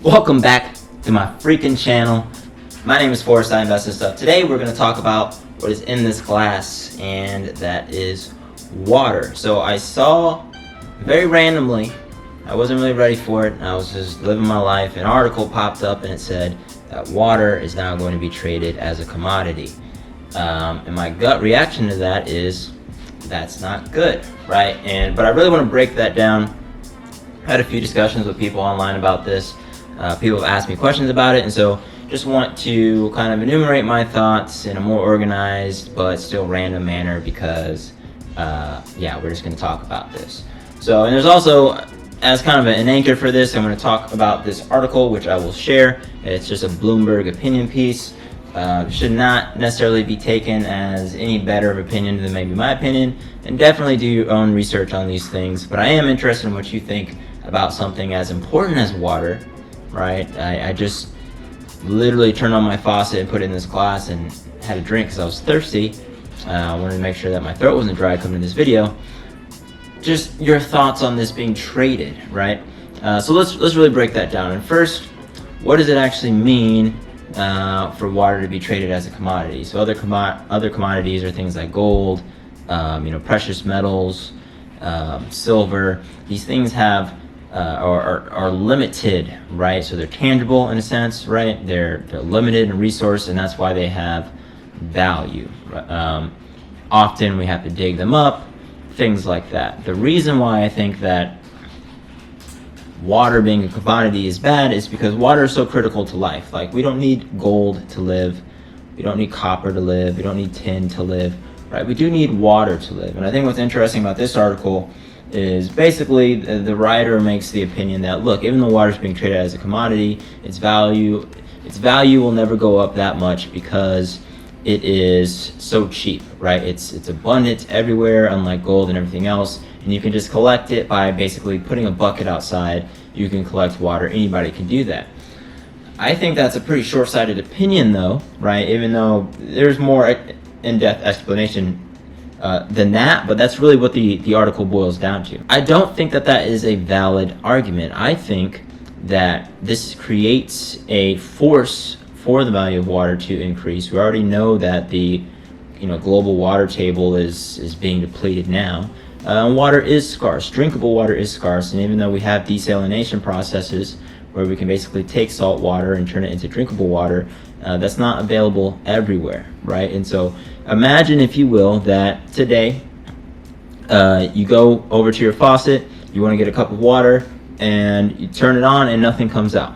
Welcome back to my freaking channel. My name is Forrest, I invest in stuff. Today we're going to talk about what is in this glass, and that is water. So I saw, very randomly, I wasn't really ready for it, I was just living my life, an article popped up and it said that water is now going to be traded as a commodity. And my gut reaction to that is, that's not good, right? But I really want to break that down. I had a few discussions with people online about this. People have asked me questions about it, and so just want to kind of enumerate my thoughts in a more organized but still random manner because, we're just going to talk about this. So, and there's also, as kind of an anchor for this, I'm going to talk about this article, which I will share. It's just a Bloomberg opinion piece. Should not necessarily be taken as any better of opinion than maybe my opinion, and definitely do your own research on these things. But I am interested in what you think about something as important as water, right? I just literally turned on my faucet and put it in this glass and had a drink because I was thirsty. I wanted to make sure that my throat wasn't dry coming to this video. Just your thoughts on this being traded, right? So let's really break that down. And first, what does it actually mean for water to be traded as a commodity? So other commodities are things like gold, precious metals, silver. These things have are limited, right? So they're tangible in a sense, right? They're limited in resource, and that's why they have value. Often we have to dig them up, things like that. The reason why I think that water being a commodity is bad is because water is so critical to life. Like, we don't need gold to live, we don't need copper to live, we don't need tin to live, right? We do need water to live. And I think what's interesting about this article is basically the writer makes the opinion that, look, even though water is being traded as a commodity, its value will never go up that much because it is so cheap, right? It's abundant everywhere, unlike gold and everything else, and you can just collect it by basically putting a bucket outside. You can collect water. Anybody can do that. I think that's a pretty short-sighted opinion, though, right? Even though there's more in-depth explanation than that, but that's really what the article boils down to. I don't think that is a valid argument. I think that this creates a force for the value of water to increase. We already know that the global water table is being depleted now. Water is scarce. Drinkable water is scarce, and even though we have desalination processes where we can basically take salt water and turn it into drinkable water, that's not available everywhere, right? And so imagine, if you will, that today you go over to your faucet, you want to get a cup of water, and you turn it on and nothing comes out,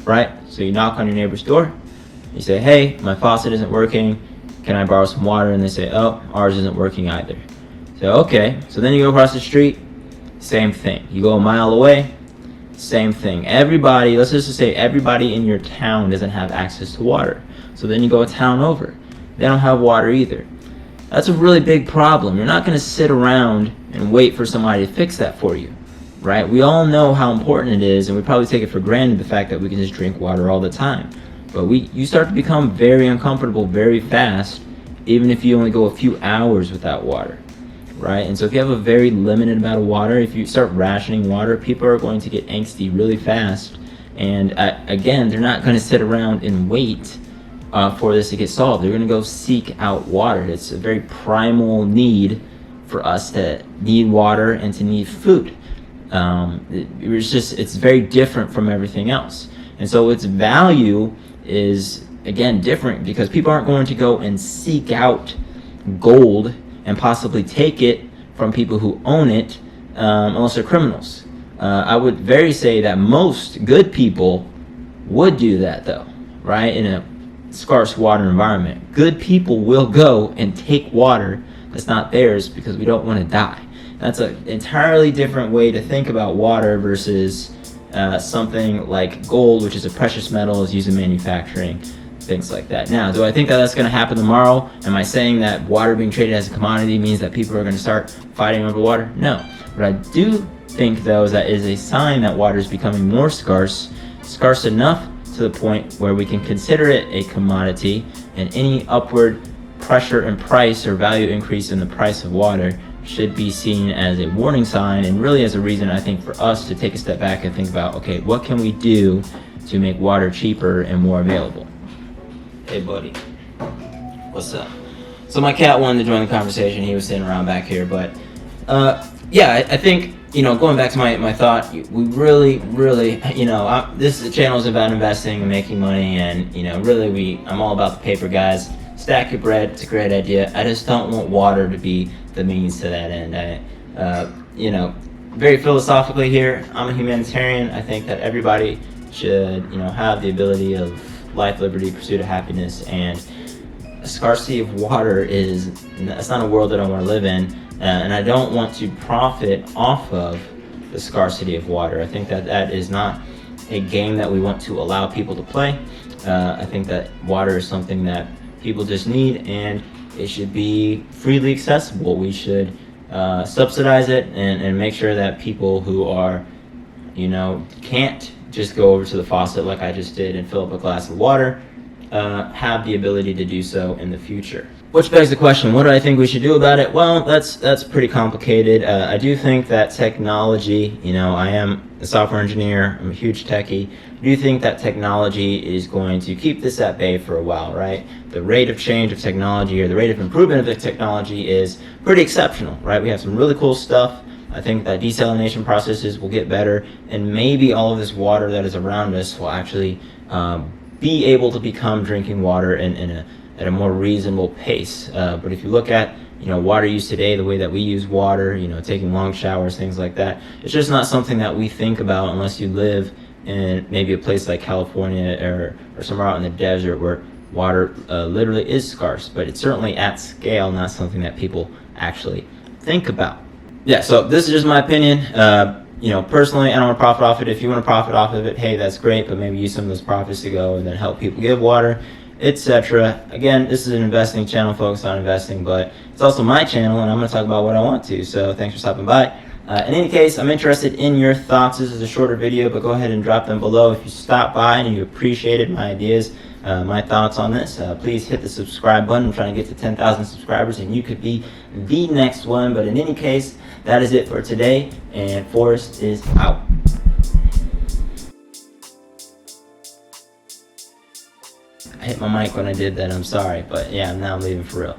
right? So you knock on your neighbor's door, you say, hey, my faucet isn't working, can I borrow some water? And they say, oh, ours isn't working either. So okay, so then you go across the street, same thing. You go a mile away, same thing. Everybody, let's just say everybody in your town doesn't have access to water. So then you go a town over, they don't have water either. That's a really big problem. You're not going to sit around and wait for somebody to fix that for you, right? We all know how important it is, and we probably take it for granted, the fact that we can just drink water all the time. But you start to become very uncomfortable very fast, even if you only go a few hours without water, right? And so if you have a very limited amount of water, if you start rationing water, people are going to get angsty really fast. And again, they're not going to sit around and wait for this to get solved. They're going to go seek out water. It's a very primal need for us to need water and to need food. It's very different from everything else. And so its value is, again, different because people aren't going to go and seek out gold and possibly take it from people who own it unless they're criminals. I would say that most good people would do that, though, right? In a scarce water environment, good people will go and take water that's not theirs because we don't want to die. That's an entirely different way to think about water versus something like gold, which is a precious metal, is used in manufacturing, things like that. Now, do I think that that's going to happen tomorrow? Am I saying that water being traded as a commodity means that people are going to start fighting over water? No. What I do think, though, is that is a sign that water is becoming more scarce enough to the point where we can consider it a commodity, and any upward pressure in price or value increase in the price of water should be seen as a warning sign, and really as a reason, I think, for us to take a step back and think about, okay, what can we do to make water cheaper and more available. Hey buddy, what's up? So my cat wanted to join the conversation. He was sitting around back here, but yeah, I think, you know, going back to my thought, we really, you know, this channel is about investing and making money, and, you know, really I'm all about the paper, guys. Stack your bread, it's a great idea. I just don't want water to be the means to that end. You know, very philosophically here, I'm a humanitarian. I think that everybody should, you know, have the ability of life, liberty, pursuit of happiness, and a scarcity of water that's not a world that I want to live in, and I don't want to profit off of the scarcity of water. I think that is not a game that we want to allow people to play. I think that water is something that people just need, and it should be freely accessible. We should subsidize it and make sure that people who are, you know, can't just go over to the faucet like I just did and fill up a glass of water, have the ability to do so in the future. Which begs the question, what do I think we should do about it? Well, that's pretty complicated. I do think that technology, you know, I am a software engineer, I'm a huge techie. I do think that technology is going to keep this at bay for a while, right? The rate of change of technology, or the rate of improvement of the technology, is pretty exceptional, right? We have some really cool stuff. I think that desalination processes will get better, and maybe all of this water that is around us will actually be able to become drinking water at a more reasonable pace. But if you look at, you know, water use today, the way that we use water, you know, taking long showers, things like that, it's just not something that we think about unless you live in maybe a place like California or somewhere out in the desert where water literally is scarce. But it's certainly at scale not something that people actually think about. Yeah, so this is just my opinion. You know, personally, I don't want to profit off it. If you want to profit off of it, hey, that's great, but maybe use some of those profits to go and then help people give water, etc. Again, this is an investing channel focused on investing, but it's also my channel, and I'm going to talk about what I want to. So thanks for stopping by. In any case, I'm interested in your thoughts. This is a shorter video, but go ahead and drop them below. If you stopped by and you appreciated my ideas, my thoughts on this, please hit the subscribe button. I'm trying to get to 10,000 subscribers, and you could be the next one. But in any case, that is it for today, and Forrest is out. I hit my mic when I did that, I'm sorry, but yeah, now I'm leaving for real.